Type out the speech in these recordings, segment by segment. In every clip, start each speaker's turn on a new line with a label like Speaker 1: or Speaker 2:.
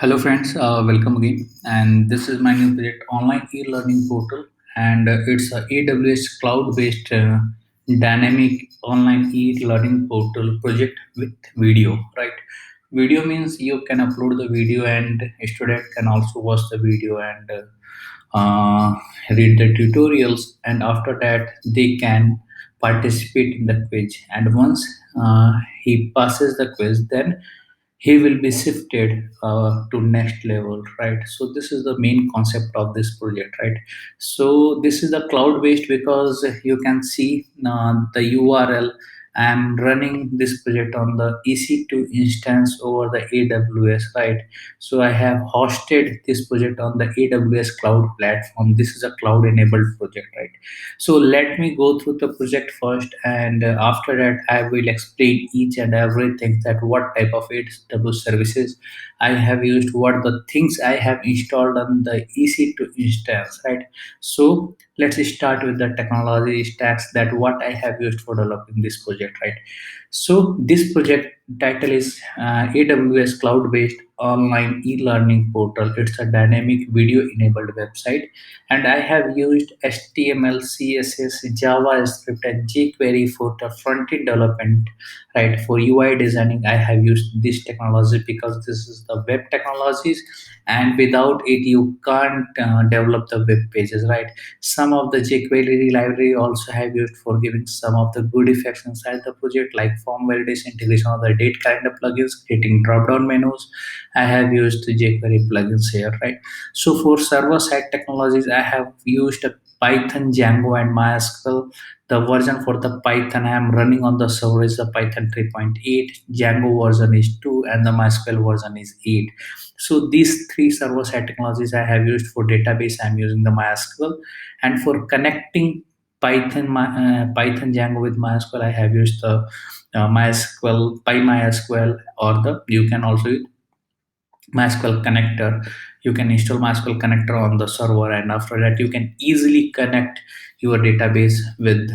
Speaker 1: Hello friends, welcome again. And this is my new project, online e-learning portal, and it's a AWS cloud-based dynamic online e-learning portal project with video. Right? Video means you can upload the video, and a student can also watch the video and read the tutorials, and after that they can participate in the quiz. And once he passes the quiz, then he will be shifted to next level, right? So this is the main concept of this project, right? So this is the cloud based because you can see the URL. I'm running this project on the EC2 instance over the AWS, right? So I have hosted this project on the AWS cloud platform. This is a cloud enabled project, right? So let me go through the project first, and after that, I will explain each and everything, that what type of AWS services I have used, what the things I have installed on the EC2 instance, right? So let's start with the technology stacks, that what I have used for developing this project, right? So this project title is AWS cloud-based online e-learning portal. It's a dynamic video-enabled website, and I have used HTML, CSS, JavaScript, and jQuery for the front-end development. Right, for UI designing, I have used this technology because this is the web technologies, and without it, you can't develop the web pages. Right, some of the jQuery library also have used for giving some of the good effects inside the project, like form validation, integration of the date calendar plugins, creating drop-down menus. I have used the jQuery plugins here, right? So for server-side technologies, I have used a Python, Django, and MySQL. The version for the Python I am running on the server is the Python 3.8, Django version is 2, and the MySQL version is 8. So these three server-side technologies I have used. For database, I'm using the MySQL, and for connecting Python Django with MySQL, I have used the MySQL, PyMySQL, or the you can also use MySQL connector. You can install MySQL connector on the server, and after that, you can easily connect your database with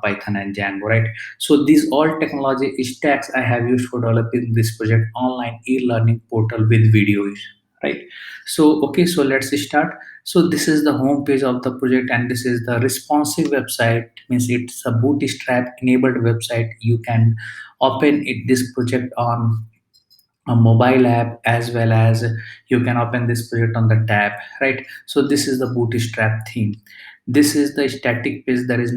Speaker 1: Python and Django, right? So these all technology stacks I have used for developing this project, online e-learning portal with videos, right? So okay, so let's start. So this is the home page of the project, and this is the responsive website. Means it's a bootstrap enabled website. You can open this project on a mobile app, as well as you can open this project on the tab, right? So this is the bootstrap theme. This is the static page, there is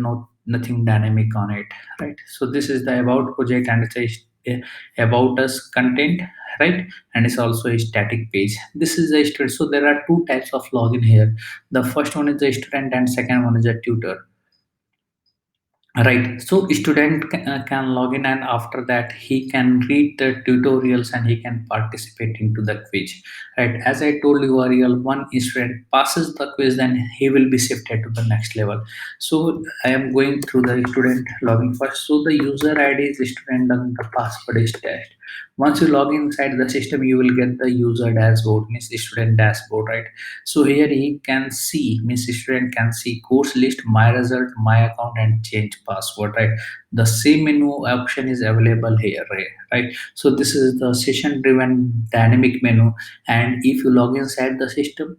Speaker 1: nothing dynamic on it, right? So this is the about project, and it's about us content, right? And it's also a static page. This is the student. So there are two types of login here. The first one is the student, and second one is a tutor. Right. So student can log in, and after that he can read the tutorials and he can participate into the quiz. Right. As I told you earlier, one student passes the quiz, then he will be shifted to the next level. So I am going through the student login first. So the user ID is student and the password is test. Once you log inside the system, you will get the user dashboard, means student dashboard, right? So here he can see, means student can see course list, my result, my account, and change password, right? The same menu option is available here, right? So this is the session driven dynamic menu, and if you log inside the system,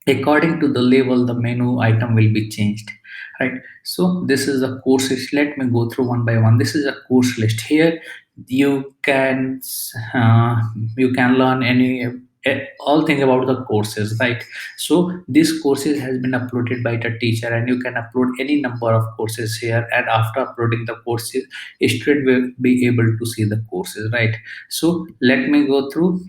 Speaker 1: according to the level, the menu item will be changed, right? So this is the course list. Let me go through one by one. This is a course list. Here you can uh, you can learn all thing about the courses, right? So this courses has been uploaded by the teacher, and you can upload any number of courses here, and after uploading the courses, a student will be able to see the courses, right? So let me go through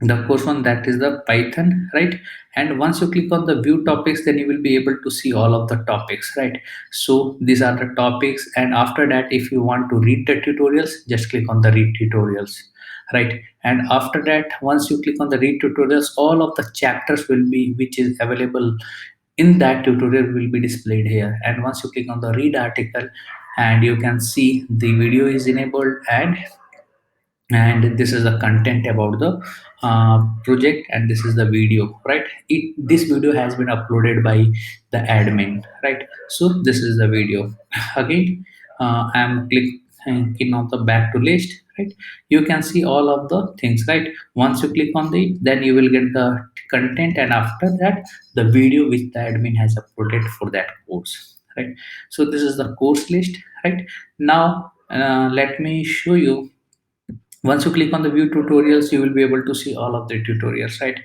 Speaker 1: the course one, that is the Python, right? And once you click on the view topics, then you will be able to see all of the topics, right? So these are the topics, and after that, if you want to read the tutorials, just click on the read tutorials, right? And after that, once you click on the read tutorials, all of the chapters will be which is available in that tutorial will be displayed here. And once you click on the read article, and you can see the video is enabled, and this is the content about the project, and this is the video, right? This video has been uploaded by the admin, right? So this is the video. Again, I'm clicking on the back to list, right? You can see all of the things, right? Once you click on it, then you will get the content, and after that the video which the admin has uploaded for that course, right? So this is the course list, right? Now let me show you. Once you click on the view tutorials, you will be able to see all of the tutorials, right?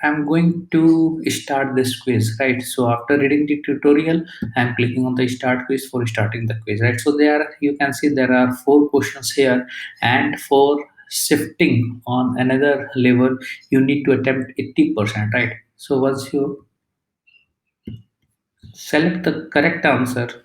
Speaker 1: I'm going to start this quiz, right? So after reading the tutorial, I'm clicking on the start quiz for starting the quiz, right? So there you can see there are 4 questions here, and for shifting on another level you need to attempt 80%, right? So once you select the correct answer,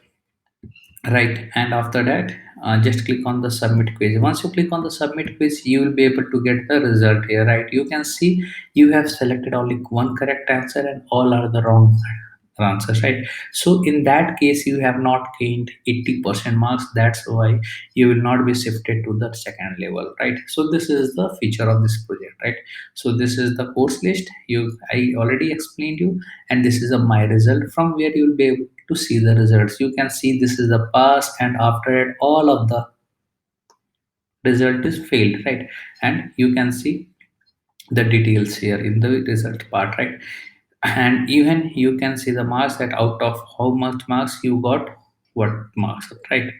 Speaker 1: right, and after that just click on the submit quiz. Once you click on the submit quiz, you will be able to get the result here, right? You can see you have selected only one correct answer and all are the wrong answers, right? So in that case you have not gained 80% marks. That's why you will not be shifted to the second level, right? So this is the feature of this project, right? So this is the course list, I already explained you, and this is a my result from where you will be able to see the results. You can see this is the past, and after it all of the result is failed, right? And you can see the details here in the result part, right? And even you can see the marks, that out of how much marks you got, what marks, right?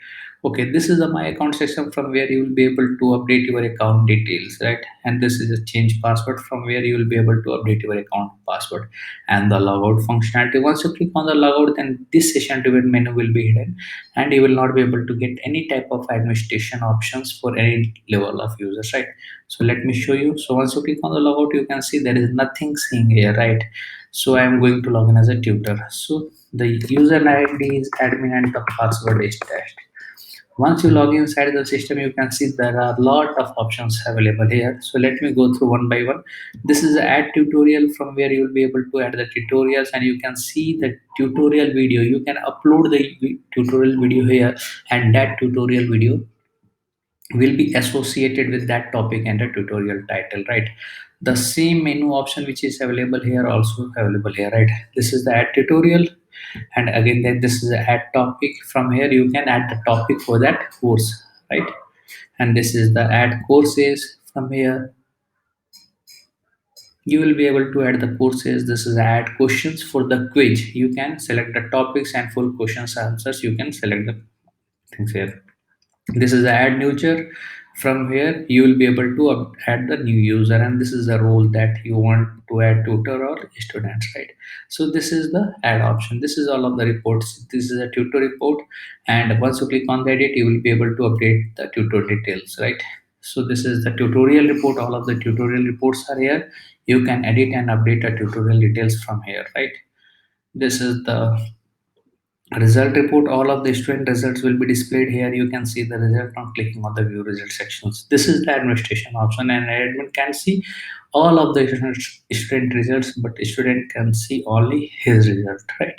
Speaker 1: Okay, this is the my account section from where you will be able to update your account details, right? And this is a change password from where you will be able to update your account password. And the logout functionality, once you click on the logout, then this session event menu will be hidden, and you will not be able to get any type of administration options for any level of users, right? So let me show you. So once you click on the logout, you can see there is nothing seeing here, right? So I am going to log in as a tutor. So the user ID is admin and the password is test. Once you log inside the system, you can see there are a lot of options available here. So let me go through one by one. This is the add tutorial from where you will be able to add the tutorials, and you can see the tutorial video. You can upload the tutorial video here, and that tutorial video will be associated with that topic and the tutorial title, right? The same menu option which is available here also available here, right? This is the add tutorial, and again then this is the add topic. From here you can add the topic for that course, right? And this is the add courses. From here you will be able to add the courses. This is add questions for the quiz. You can select the topics and full questions answers. You can select the things here. This is the add user. From here you will be able to add the new user, and this is the role that you want to add, tutor or students, right? So this is the add option. This is all of the reports. This is a tutor report, and once you click on the edit, you will be able to update the tutor details, right? So this is the tutorial report. All of the tutorial reports are here. You can edit and update the tutorial details from here, right? This is the result report. All of the student results will be displayed here. You can see the result on clicking on the view result sections. This is the administration option, and admin can see all of the student results, but student can see only his result, right?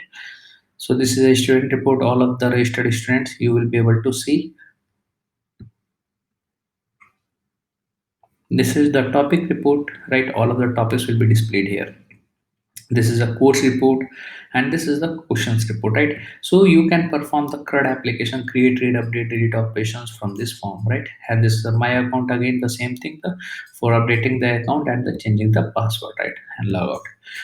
Speaker 1: So this is a student report. All of the registered students you will be able to see. This is the topic report, right? All of the topics will be displayed here. This is a course report, and this is the questions report, right? So you can perform the CRUD application, create, read, update, delete operations from this form, right? And this is my account, again the same thing, for updating the account and the changing the password, right, and log out.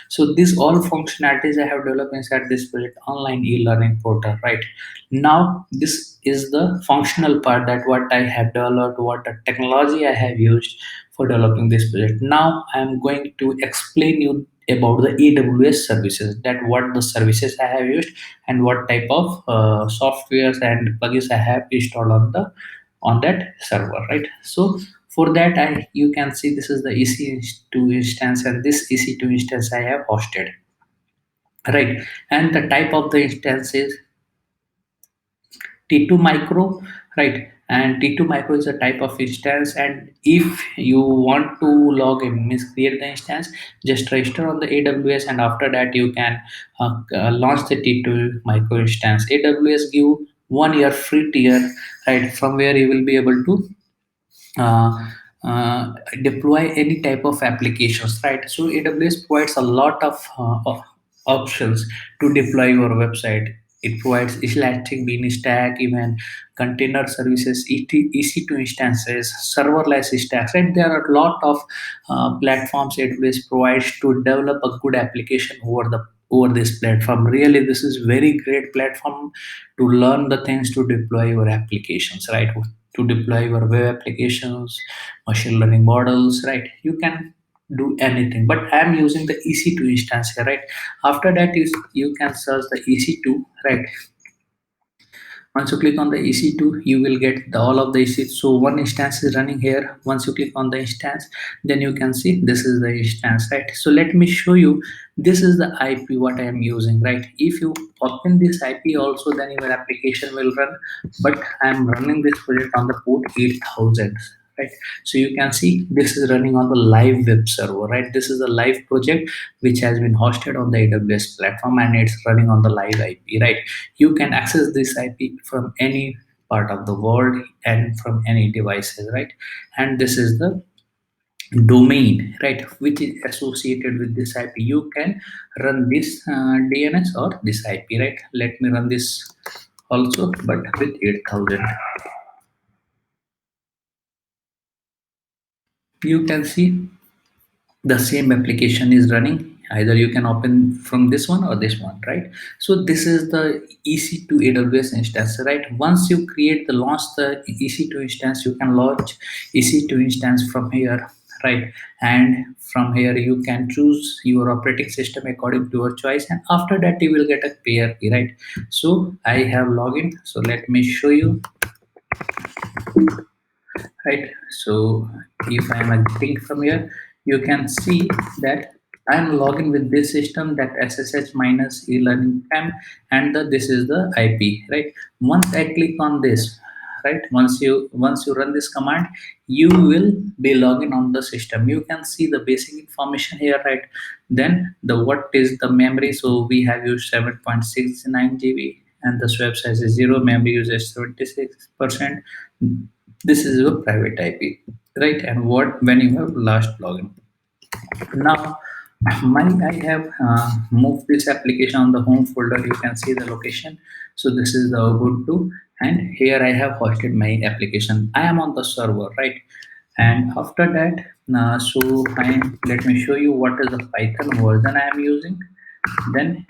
Speaker 1: So these all functionalities I have developed inside this project online e-learning portal, right? Now this is the functional part, that what I have developed, what the technology I have used for developing this project. Now I am going to explain you about the AWS services, that what the services I have used and what type of softwares and plugins I have installed on that server, right? So for that, you can see this is the EC2 instance, and this EC2 instance I have hosted, right? And the type of the instance is T2 micro, right? And T2 micro is a type of instance, and if you want to log in, means create the instance, just register on the AWS, and after that you can launch the T2 micro instance. AWS give 1 year free tier, right? From where you will be able to uh, deploy any type of applications, right? So AWS provides a lot of options to deploy your website. It provides elastic bean stack, even container services, EC2 instances, serverless stacks. Right, there are a lot of platforms AWS provides to develop a good application over this platform. Really, this is very great platform to learn the things to deploy your applications. Right, to deploy your web applications, machine learning models. Right, you can do anything, but I'm using the EC2 instance here. Right, after that is you can search the EC2. Right, once you click on the EC2, you will get all of the EC2. So one instance is running here. Once you click on the instance, then you can see this is the instance, right? So let me show you. This is the IP what I am using, right? If you open this IP also, then your application will run. But I am running this project on the port 8000. Right, so you can see this is running on the live web server. Right, this is a live project which has been hosted on the AWS platform, and it's running on the live IP. Right, you can access this IP from any part of the world and from any devices. Right, and this is the domain, right, which is associated with this IP. You can run this DNS or this IP. Right, let me run this also, but with 8000. You can see the same application is running. Either you can open from this one or this one. Right, so this is the EC2 AWS instance. Right, once you create the launch the EC2 instance, you can launch EC2 instance from here. Right, and from here you can choose your operating system according to your choice, and after that you will get a PRP. Right, so I have login, so let me show you. Right, so if I am exiting from here, you can see that I am logging with this system, that SSH minus e-learning cam, and this is the IP. Right, once I click on this, right, once you run this command, you will be logging on the system. You can see the basic information here. Right, then the what is the memory. So we have used 7.69 GB, and the swap size is 0, memory usage 76%. This is your private IP. Right, and what when you have last login. Now I have moved this application on the home folder. You can see the location. So this is the Ubuntu, and here I have hosted my application. I am on the server. Right, and after that, let me show you what is the Python version I am using. Then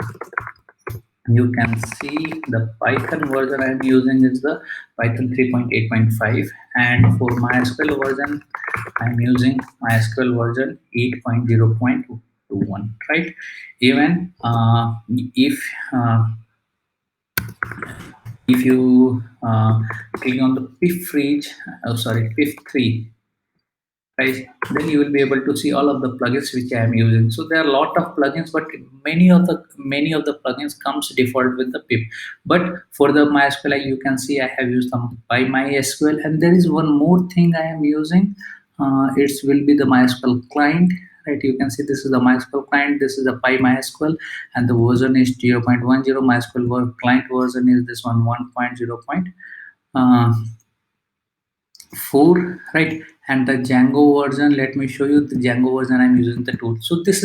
Speaker 1: you can see the Python version I am using is the Python 3.8.5, and for MySQL version I am using MySQL version 8.0.21. Right, even if you click on the pip3, right, then you will be able to see all of the plugins which I am using. So there are a lot of plugins, but many of the plugins comes default with the pip. But for the MySQL, you can see I have used some by MySQL, and there is one more thing I am using. It will be the MySQL client. Right, you can see this is the MySQL client, this is the PyMySQL, and the version is 0.10. MySQL client version is this one 1.0.4. Right, and the Django version, let me show you the Django version I'm using the tool. So this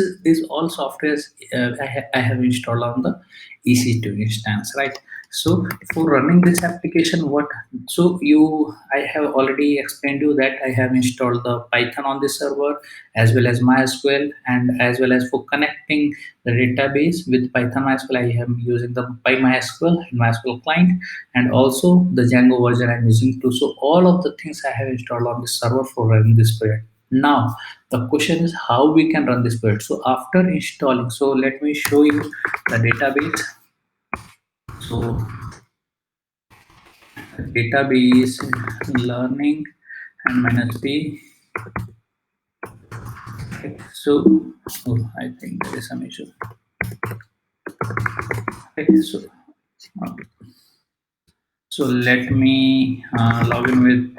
Speaker 1: all softwares I have installed on the EC2 instance. Right, so for running this application, what so you I have already explained you that I have installed the Python on this server, as well as MySQL, and as well as for connecting the database with Python MySQL, I am using the PyMySQL and MySQL client, and also the Django version I'm using too. So all of the things I have installed on this server for running this project. Now the question is how we can run this project. So after installing, so let me show you the database. So database learning and minus p. Okay, so I think there is some issue. Okay, okay. So let me log in with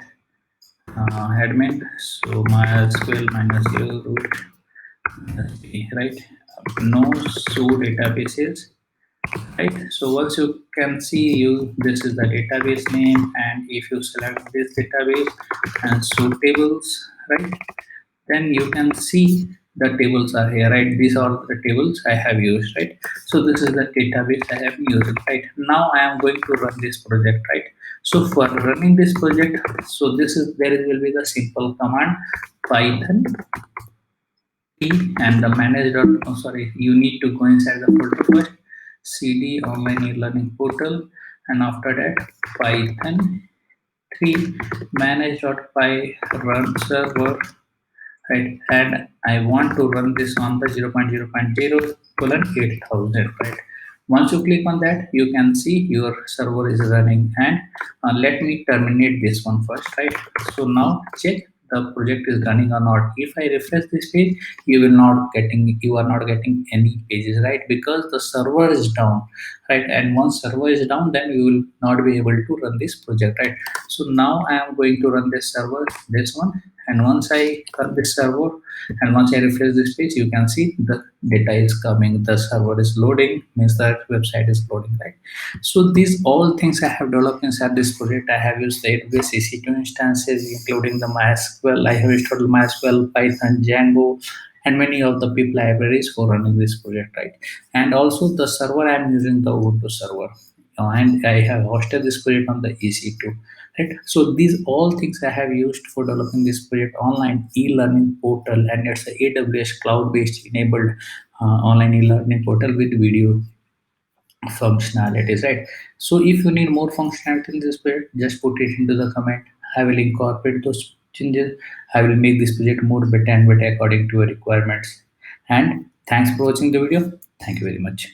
Speaker 1: admin. So MySQL minus u root minus p, right? No so databases. Right, so once you can see this is the database name, and if you select this database and so tables, right, then you can see the tables are here, right? These are the tables I have used, right? So this is the database I have used, right? Now I am going to run this project, right? So for running this project, so this is there will be the simple command python p and the manage dot, oh sorry, you need to go inside the folder first, cd online e-learning portal, and after that python 3 manage.py run server, right? And I want to run this on the 0.0.0 colon 8000, right? Once you click on that, you can see your server is running. And let me terminate this one first, right? So now check the project is running or not. If I refresh this page, you are not getting any pages, right? Because the server is down, right? And once server is down, then you will not be able to run this project, right? So now I am going to run this server, this one. And once I run this server, and once I refresh this page, you can see the data is coming, the server is loading, means that website is loading, right? So these all things I have developed inside this project. I have used the AWS EC2 instances, including the MySQL. I have installed MySQL, Python, Django, and many of the pip libraries for running this project, right? And also the server I am using the Ubuntu server, and I have hosted this project on the EC2, right? So these all things I have used for developing this project online e-learning portal, and it's a AWS cloud-based enabled online e-learning portal with video functionalities, right? So if you need more functionality in this project, just put it into the comment. I will incorporate those changes. I will make this project more better and better according to your requirements. And thanks for watching the video. Thank you very much.